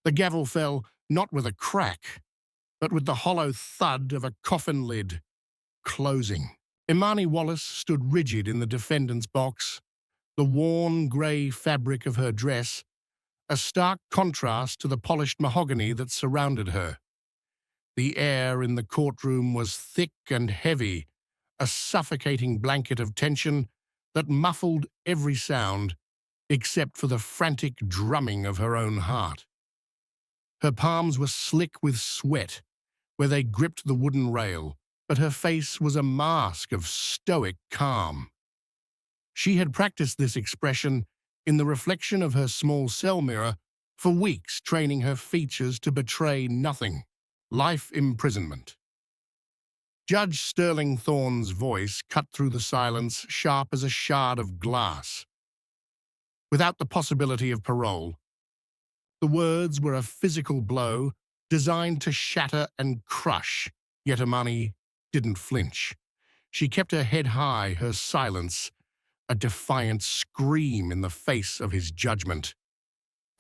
The gavel fell not with a crack, but with the hollow thud of a coffin lid closing. Imani Wallace stood rigid in the defendant's box, the worn grey fabric of her dress a stark contrast to the polished mahogany that surrounded her. The air in the courtroom was thick and heavy, a suffocating blanket of tension that muffled every sound except for the frantic drumming of her own heart. Her palms were slick with sweat where they gripped the wooden rail, but her face was a mask of stoic calm. She had practiced this expression in the reflection of her small cell mirror for weeks, training her features to betray nothing. Life imprisonment. Judge Sterling Thorne's voice cut through the silence, sharp as a shard of glass. Without the possibility of parole, the words were a physical blow designed to shatter and crush, yet Imani didn't flinch. She kept her head high, her silence a defiant scream in the face of his judgment.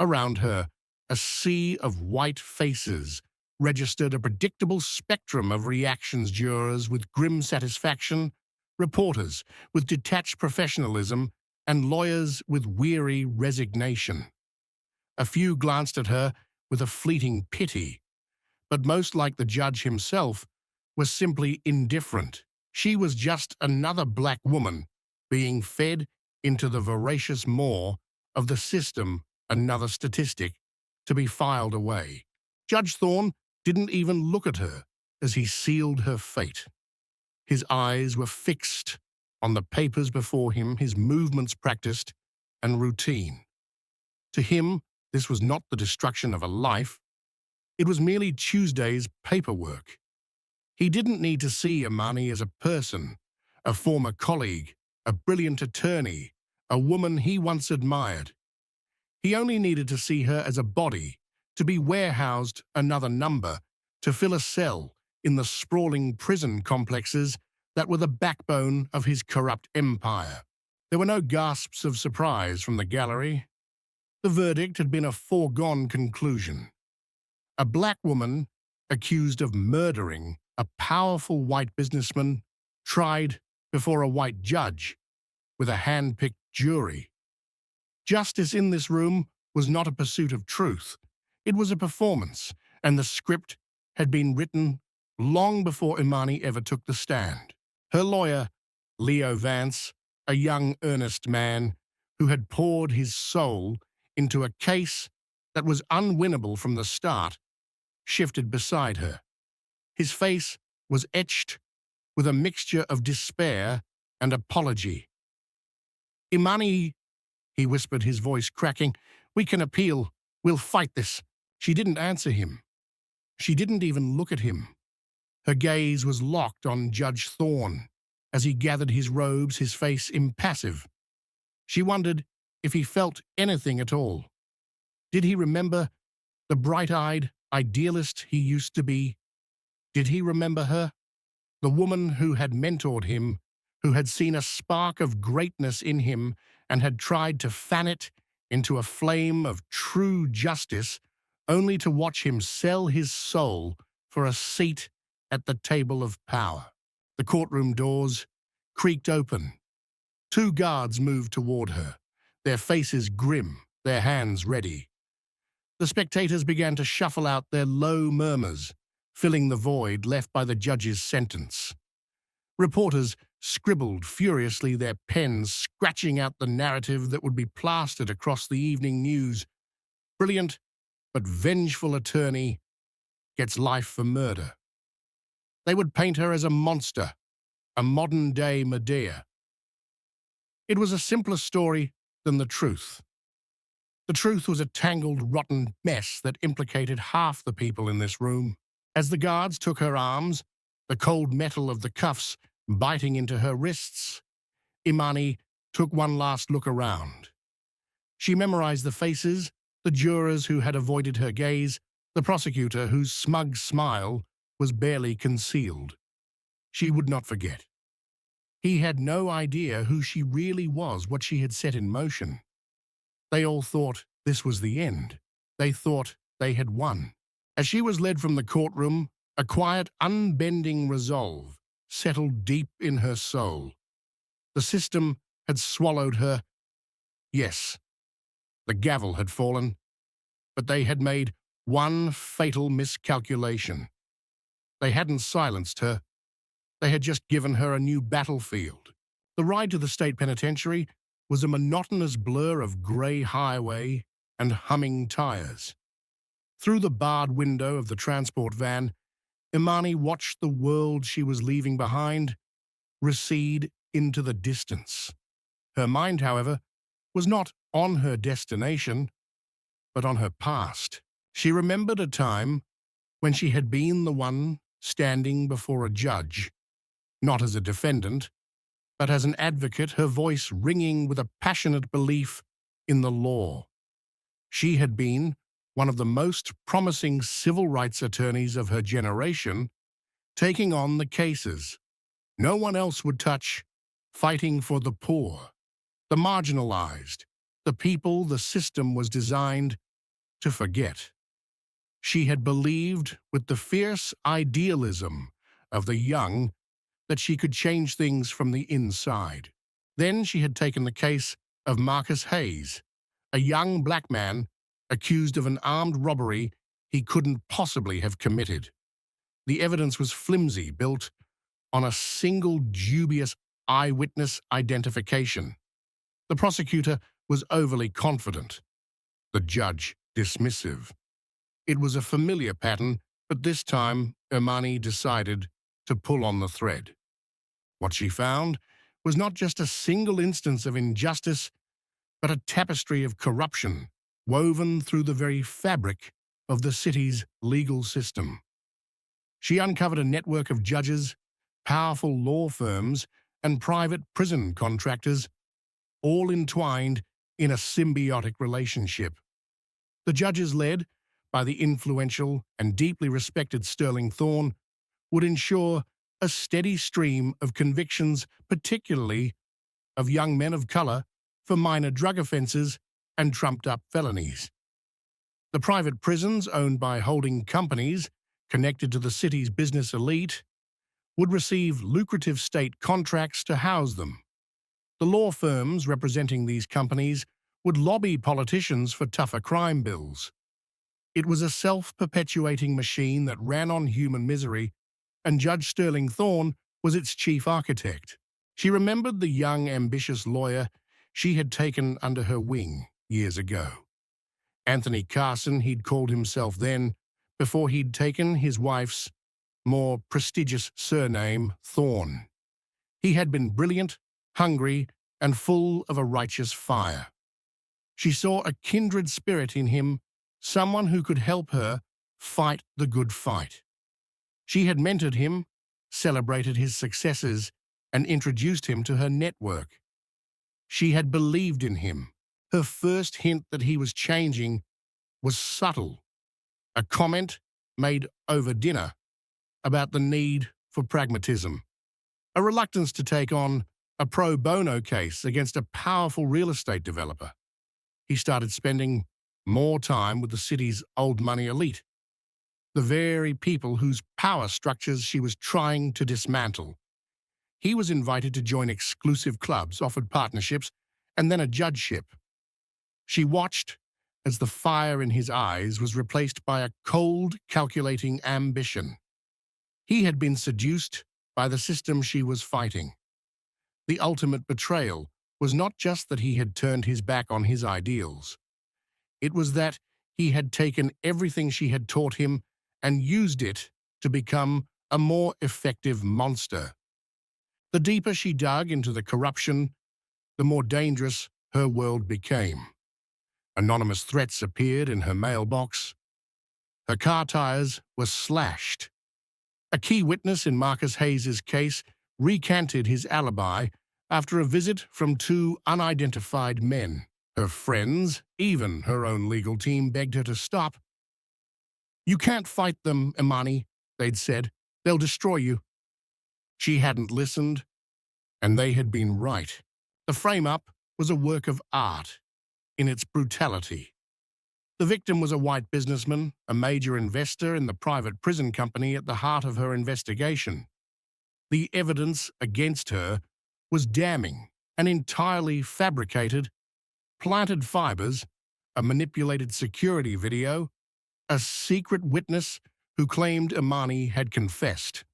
Around her, a sea of white faces registered a predictable spectrum of reactions: jurors with grim satisfaction, reporters with detached professionalism, and lawyers with weary resignation. A few glanced at her with a fleeting pity, but most, like the judge himself, was simply indifferent. She was just another black woman being fed into the voracious maw of the system, another statistic to be filed away. Judge Thorne didn't even look at her as he sealed her fate. His eyes were fixed on the papers before him, his movements practiced and routine. To him, this was not the destruction of a life. It was merely Tuesday's paperwork. He didn't need to see Imani as a person, a former colleague, a brilliant attorney, a woman he once admired. He only needed to see her as a body, to be warehoused another number, to fill a cell in the sprawling prison complexes that were the backbone of his corrupt empire. There were no gasps of surprise from the gallery. The verdict had been a foregone conclusion. A black woman accused of murdering a powerful white businessman, tried before a white judge with a hand-picked jury. Justice in this room was not a pursuit of truth. It was a performance, and the script had been written long before Imani ever took the stand. Her lawyer, Leo Vance, a young, earnest man who had poured his soul into a case that was unwinnable from the start, shifted beside her. His face was etched with a mixture of despair and apology. "Imani," he whispered, his voice cracking, "we can appeal. We'll fight this." She didn't answer him. She didn't even look at him. Her gaze was locked on Judge Thorne as he gathered his robes, his face impassive. She wondered if he felt anything at all. Did he remember the bright-eyed idealist he used to be? Did he remember her? The woman who had mentored him, who had seen a spark of greatness in him and had tried to fan it into a flame of true justice, only to watch him sell his soul for a seat at the table of power. The courtroom doors creaked open. Two guards moved toward her, their faces grim, their hands ready. The spectators began to shuffle out their low murmurs, filling the void left by the judge's sentence. Reporters scribbled furiously, their pens scratching out the narrative that would be plastered across the evening news. Brilliant but vengeful attorney gets life for murder. They would paint her as a monster, a modern-day Medea. It was a simpler story than the truth. The truth was a tangled, rotten mess that implicated half the people in this room. As the guards took her arms, the cold metal of the cuffs biting into her wrists, Imani took one last look around. She memorized the faces, the jurors who had avoided her gaze, the prosecutor whose smug smile was barely concealed. She would not forget. He had no idea who she really was, what she had set in motion. They all thought this was the end. They thought they had won. As she was led from the courtroom, a quiet, unbending resolve settled deep in her soul. The system had swallowed her. Yes, the gavel had fallen, but they had made one fatal miscalculation. They hadn't silenced her. They had just given her a new battlefield. The ride to the state penitentiary was a monotonous blur of grey highway and humming tires. Through the barred window of the transport van, Imani watched the world she was leaving behind recede into the distance. Her mind, however, was not on her destination, but on her past. She remembered a time when she had been the one standing before a judge, not as a defendant, but as an advocate, her voice ringing with a passionate belief in the law. She had been one of the most promising civil rights attorneys of her generation, taking on the cases no one else would touch, fighting for the poor, the marginalized, the people the system was designed to forget. She had believed with the fierce idealism of the young that she could change things from the inside. Then she had taken the case of Marcus Hayes, a young black man accused of an armed robbery he couldn't possibly have committed. The evidence was flimsy, built on a single dubious eyewitness identification. The prosecutor was overly confident, the judge dismissive. It was a familiar pattern, but this time Imani decided to pull on the thread. What she found was not just a single instance of injustice, but a tapestry of corruption woven through the very fabric of the city's legal system. She uncovered a network of judges, powerful law firms, and private prison contractors, all entwined in a symbiotic relationship. The judges, led by the influential and deeply respected Sterling Thorne, would ensure a steady stream of convictions, particularly of young men of color, for minor drug offenses and trumped-up felonies. The private prisons, owned by holding companies connected to the city's business elite, would receive lucrative state contracts to house them. The law firms representing these companies would lobby politicians for tougher crime bills. It was a self-perpetuating machine that ran on human misery, and Judge Sterling Thorne was its chief architect. She remembered the young, ambitious lawyer she had taken under her wing years ago. Anthony Carson, he'd called himself then, before he'd taken his wife's more prestigious surname, Thorne. He had been brilliant, hungry, and full of a righteous fire. She saw a kindred spirit in him, someone who could help her fight the good fight. She had mentored him, celebrated his successes, and introduced him to her network. She had believed in him. Her first hint that he was changing was subtle, a comment made over dinner about the need for pragmatism, a reluctance to take on a pro bono case against a powerful real estate developer. He started spending more time with the city's old money elite, the very people whose power structures she was trying to dismantle. He was invited to join exclusive clubs, offered partnerships, and then a judgeship. She watched as the fire in his eyes was replaced by a cold, calculating ambition. He had been seduced by the system she was fighting. The ultimate betrayal was not just that he had turned his back on his ideals. It was that he had taken everything she had taught him and used it to become a more effective monster. The deeper she dug into the corruption, the more dangerous her world became. Anonymous threats appeared in her mailbox. Her car tires were slashed. A key witness in Marcus Hayes' case recanted his alibi after a visit from two unidentified men. Her friends, even her own legal team, begged her to stop. "You can't fight them, Imani," they'd said. "They'll destroy you." She hadn't listened, and they had been right. The frame-up was a work of art in its brutality. The victim was a white businessman, a major investor in the private prison company at the heart of her investigation. The evidence against her was damning and entirely fabricated: planted fibers, a manipulated security video, a secret witness who claimed Imani had confessed.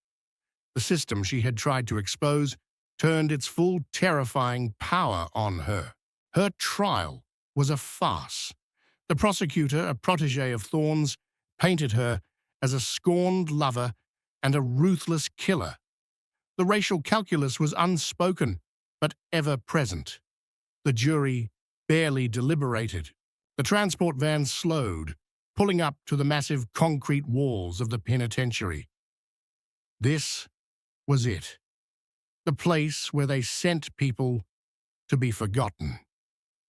The system she had tried to expose turned its full terrifying power on her. Her trial was a farce. The prosecutor, a protege of Thorne's, painted her as a scorned lover and a ruthless killer. The racial calculus was unspoken, but ever present. The jury barely deliberated. The transport van slowed, pulling up to the massive concrete walls of the penitentiary. This was it. The place where they sent people to be forgotten.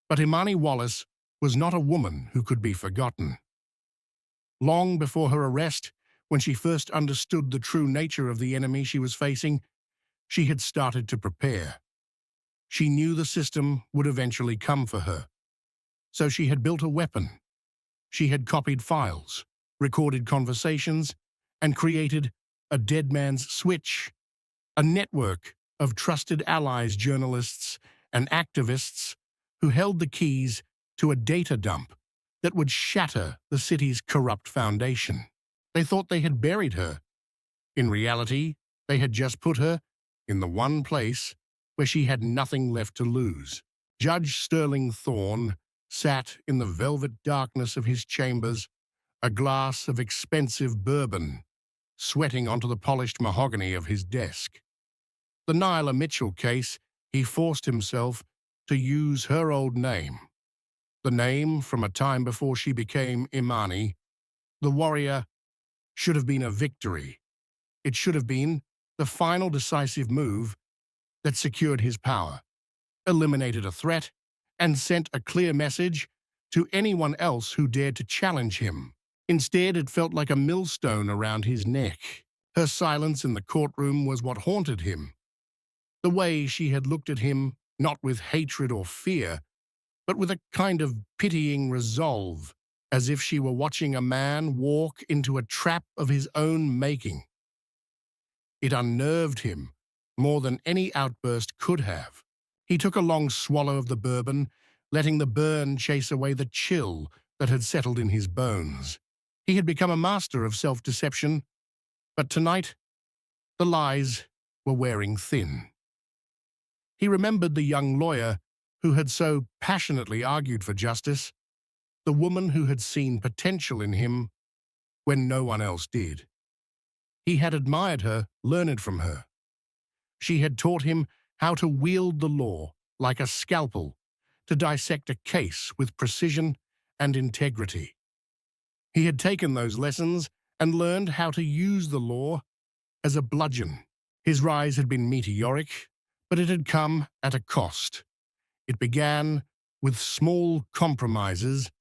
But Imani Wallace was not a woman who could be forgotten. Long before her arrest, when she first understood the true nature of the enemy she was facing, she had started to prepare. She knew the system would eventually come for her. So she had built a weapon. She had copied files, recorded conversations, and created a dead man's switch, a network of trusted allies, journalists, and activists who held the keys to a data dump that would shatter the city's corrupt foundation. They thought they had buried her. In reality, they had just put her in the one place where she had nothing left to lose. Judge Sterling Thorne sat in the velvet darkness of his chambers, a glass of expensive bourbon sweating onto the polished mahogany of his desk. The Nyla Mitchell case, he forced himself to use her old name. The name from a time before she became Imani. The warrior should have been a victory. It should have been the final decisive move that secured his power, eliminated a threat, and sent a clear message to anyone else who dared to challenge him. Instead, it felt like a millstone around his neck. Her silence in the courtroom was what haunted him. The way she had looked at him, not with hatred or fear, but with a kind of pitying resolve, as if she were watching a man walk into a trap of his own making. It unnerved him more than any outburst could have. He took a long swallow of the bourbon, letting the burn chase away the chill that had settled in his bones. He had become a master of self-deception, but tonight, the lies were wearing thin. He remembered the young lawyer who had so passionately argued for justice, the woman who had seen potential in him when no one else did. He had admired her, learned from her. She had taught him how to wield the law like a scalpel, to dissect a case with precision and integrity. He had taken those lessons and learned how to use the law as a bludgeon. His rise had been meteoric, but it had come at a cost. It began with small compromises,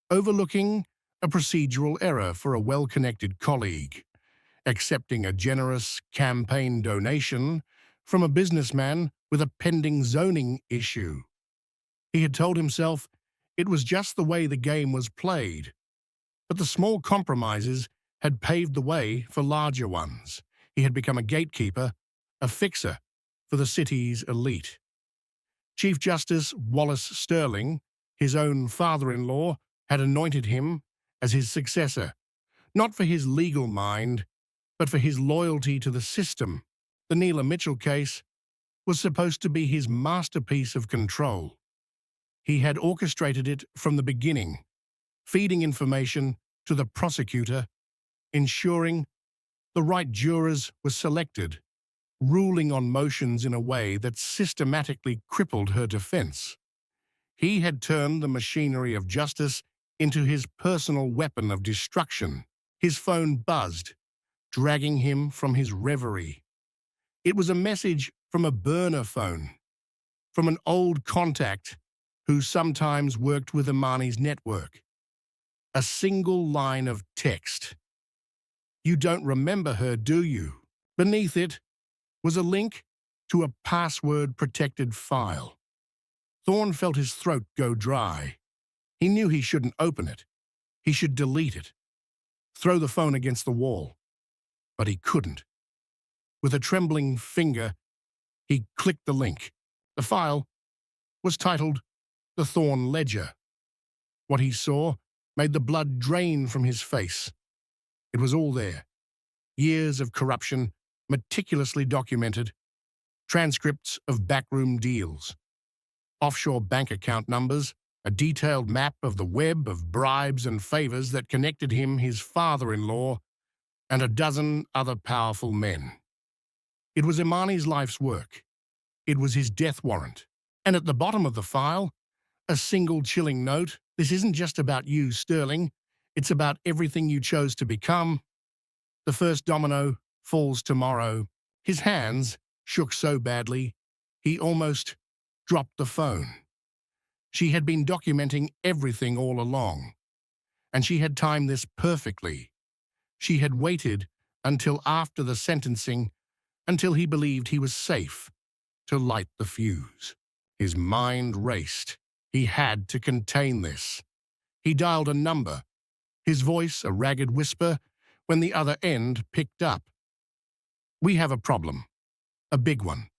overlooking a procedural error for a well-connected colleague, accepting a generous campaign donation from a businessman with a pending zoning issue. He had told himself it was just the way the game was played, but the small compromises had paved the way for larger ones. He had become a gatekeeper, a fixer for the city's elite. Chief Justice Wallace Sterling, his own father-in-law, had anointed him as his successor, not for his legal mind, but for his loyalty to the system. The Nyla Mitchell case was supposed to be his masterpiece of control. He had orchestrated it from the beginning, feeding information to the prosecutor, ensuring the right jurors were selected, ruling on motions in a way that systematically crippled her defense. He had turned the machinery of justice into his personal weapon of destruction. His phone buzzed, dragging him from his reverie. It was a message from a burner phone, from an old contact who sometimes worked with Imani's network. A single line of text. "You don't remember her, do you?" Beneath it was a link to a password-protected file. Thorne felt his throat go dry. He knew he shouldn't open it, He should delete it, throw the phone against the wall. But he couldn't. With a trembling finger, he clicked the link. The file was titled The Thorn Ledger. What he saw made the blood drain from his face. It was all there. Years of corruption, meticulously documented, transcripts of backroom deals, offshore bank account numbers, a detailed map of the web of bribes and favors that connected him, his father-in-law, and a dozen other powerful men. It was Imani's life's work. It was his death warrant. And at the bottom of the file, a single chilling note: "This isn't just about you, Sterling. It's about everything you chose to become. The first domino falls tomorrow." His hands shook so badly, he almost dropped the phone. She had been documenting everything all along, and she had timed this perfectly. She had waited until after the sentencing, until he believed he was safe, to light the fuse. His mind raced. He had to contain this. He dialed a number, his voice a ragged whisper, when the other end picked up. "We have a problem. A big one.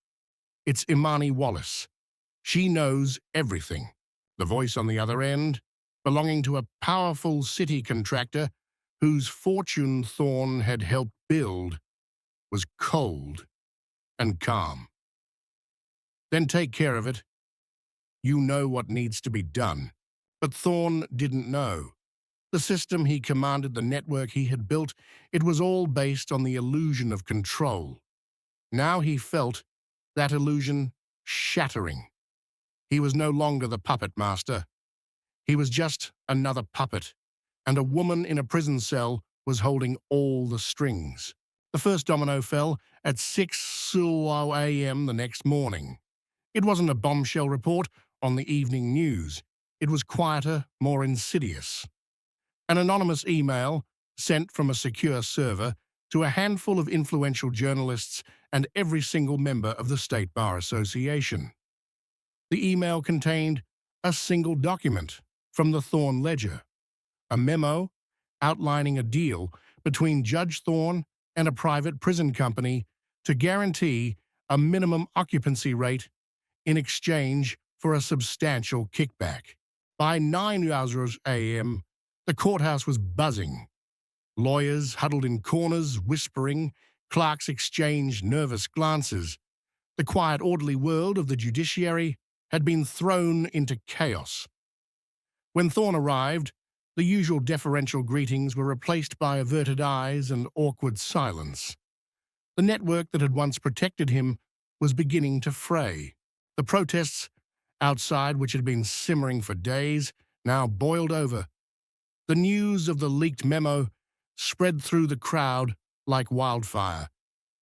It's Imani Wallace. She knows everything." The voice on the other end, belonging to a powerful city contractor whose fortune Thorn had helped build, was cold and calm. "Then take care of it. You know what needs to be done." But Thorn didn't know. The system he commanded, the network he had built, it was all based on the illusion of control. Now he felt that illusion shattering. He was no longer the puppet master. He was just another puppet, and a woman in a prison cell was holding all the strings. The first domino fell at 6:00 a.m. the next morning. It wasn't a bombshell report on the evening news. It was quieter, more insidious. An anonymous email sent from a secure server to a handful of influential journalists and every single member of the State Bar Association. The email contained a single document from the Thorn Ledger, a memo outlining a deal between Judge Thorn and a private prison company to guarantee a minimum occupancy rate in exchange for a substantial kickback. By 9:00 a.m., the courthouse was buzzing. Lawyers huddled in corners, whispering. Clerks exchanged nervous glances. The quiet, orderly world of the judiciary had been thrown into chaos. When Thorn arrived, the usual deferential greetings were replaced by averted eyes and awkward silence. The network that had once protected him was beginning to fray. The protests outside, which had been simmering for days, now boiled over. The news of the leaked memo spread through the crowd like wildfire,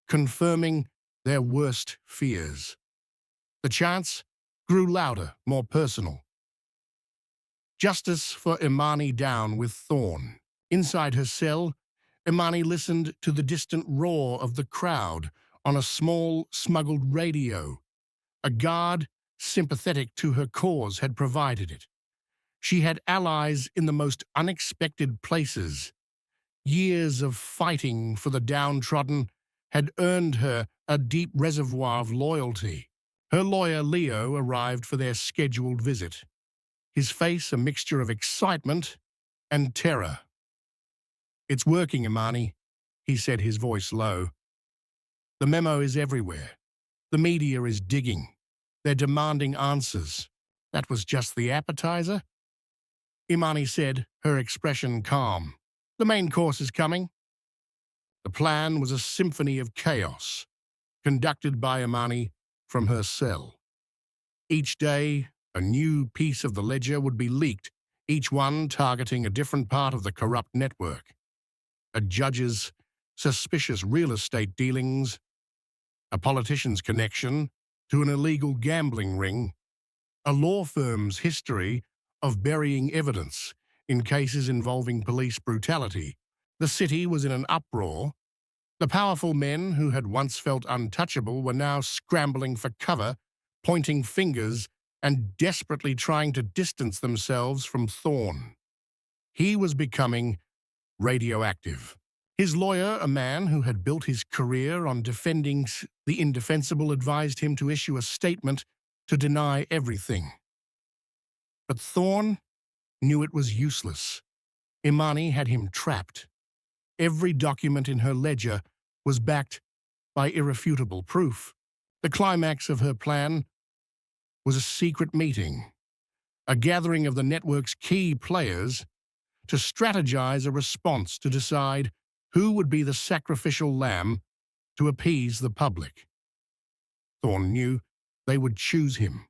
confirming their worst fears. The chants grew louder, more personal. Justice for Imani down with Thorn. Inside her cell, Imani listened to the distant roar of the crowd on a small, smuggled radio. A guard sympathetic to her cause had provided it. She had allies in the most unexpected places. Years of fighting for the downtrodden had earned her a deep reservoir of loyalty. Her lawyer, Leo, arrived for their scheduled visit, his face a mixture of excitement and terror. "It's working, Imani," he said, his voice low. "The memo is everywhere. The media is digging. They're demanding answers." "That was just the appetizer," Imani said, her expression calm. "The main course is coming." The plan was a symphony of chaos, conducted by Imani from her cell. Each day, a new piece of the ledger would be leaked, each one targeting a different part of the corrupt network. A judge's suspicious real estate dealings, a politician's connection to an illegal gambling ring, a law firm's history of burying evidence in cases involving police brutality. The city was in an uproar. The powerful men who had once felt untouchable were now scrambling for cover, pointing fingers and desperately trying to distance themselves from Thorn. He was becoming radioactive. His lawyer, a man who had built his career on defending the indefensible, advised him to issue a statement to deny everything. But Thorne knew it was useless. Imani had him trapped. Every document in her ledger was backed by irrefutable proof. The climax of her plan was a secret meeting, a gathering of the network's key players to strategize a response to decide who would be the sacrificial lamb to appease the public. Thorne knew they would choose him.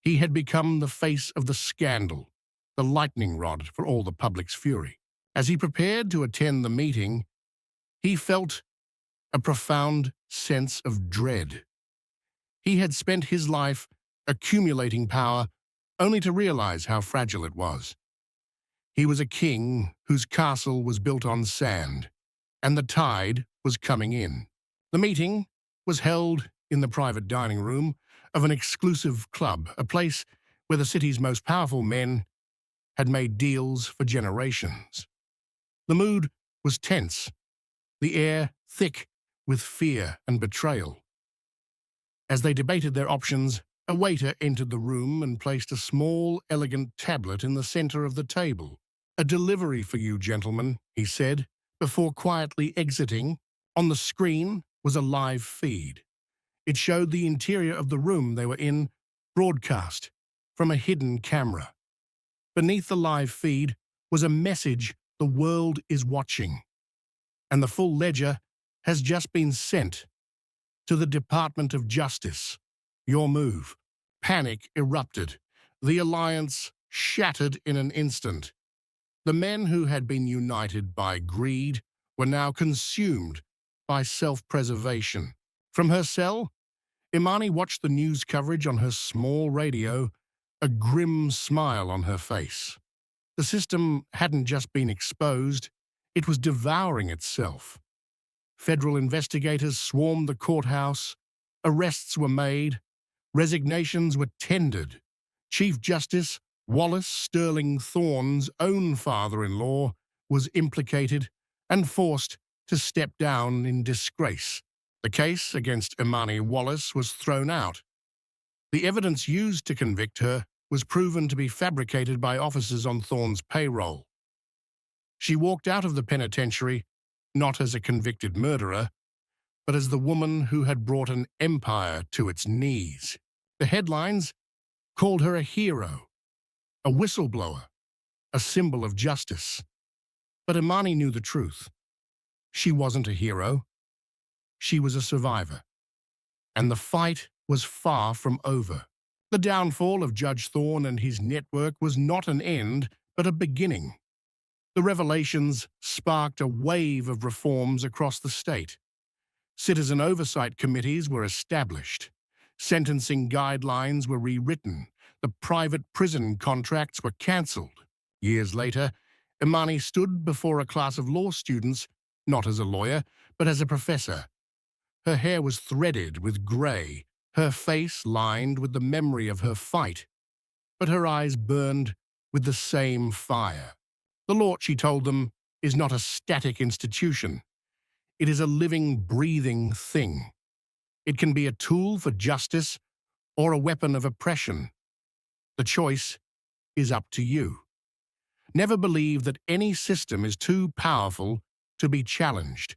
He had become the face of the scandal, the lightning rod for all the public's fury. As he prepared to attend the meeting, he felt a profound sense of dread. He had spent his life accumulating power only to realize how fragile it was. He was a king whose castle was built on sand, and the tide was coming in. The meeting was held in the private dining room of an exclusive club, a place where the city's most powerful men had made deals for generations. The mood was tense, the air thick with fear and betrayal. As they debated their options, a waiter entered the room and placed a small, elegant tablet in the center of the table. "A delivery for you, gentlemen," he said, before quietly exiting. On the screen was a live feed. It showed the interior of the room they were in, broadcast from a hidden camera. Beneath the live feed was a message: "The world is watching, and the full ledger has just been sent to the Department of Justice. Your move." Panic erupted. The alliance shattered in an instant. The men who had been united by greed were now consumed by self-preservation. From her cell, Imani watched the news coverage on her small radio, a grim smile on her face. The system hadn't just been exposed, it was devouring itself. Federal investigators swarmed the courthouse, arrests were made, resignations were tendered. Chief Justice Wallace Sterling Thorne's own father-in-law was implicated and forced to step down in disgrace. The case against Imani Wallace was thrown out. The evidence used to convict her was proven to be fabricated by officers on Thorne's payroll. She walked out of the penitentiary not as a convicted murderer, but as the woman who had brought an empire to its knees. The headlines called her a hero, a whistleblower, a symbol of justice. But Imani knew the truth. She wasn't a hero. She was a survivor. And the fight was far from over. The downfall of Judge Thorne and his network was not an end, but a beginning. The revelations sparked a wave of reforms across the state. Citizen oversight committees were established. Sentencing guidelines were rewritten. The private prison contracts were cancelled. Years later, Imani stood before a class of law students, not as a lawyer, but as a professor. Her hair was threaded with grey, her face lined with the memory of her fight, but her eyes burned with the same fire. The law, she told them, is not a static institution. It is a living, breathing thing. It can be a tool for justice or a weapon of oppression. The choice is up to you. Never believe that any system is too powerful to be challenged.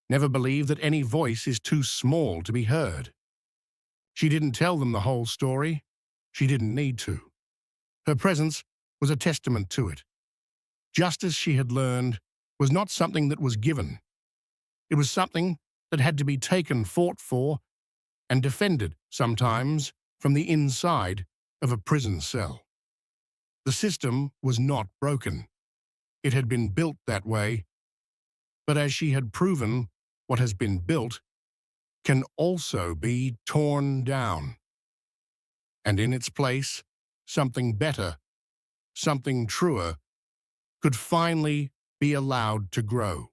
Never believe that any voice is too small to be heard. She didn't tell them the whole story. She didn't need to. Her presence was a testament to it. Justice, she had learned, was not something that was given. It was something that had to be taken, fought for, and defended, sometimes from the inside of a prison cell. The system was not broken. It had been built that way. But as she had proven, what has been built can also be torn down. And in its place, something better, something truer, could finally be allowed to grow.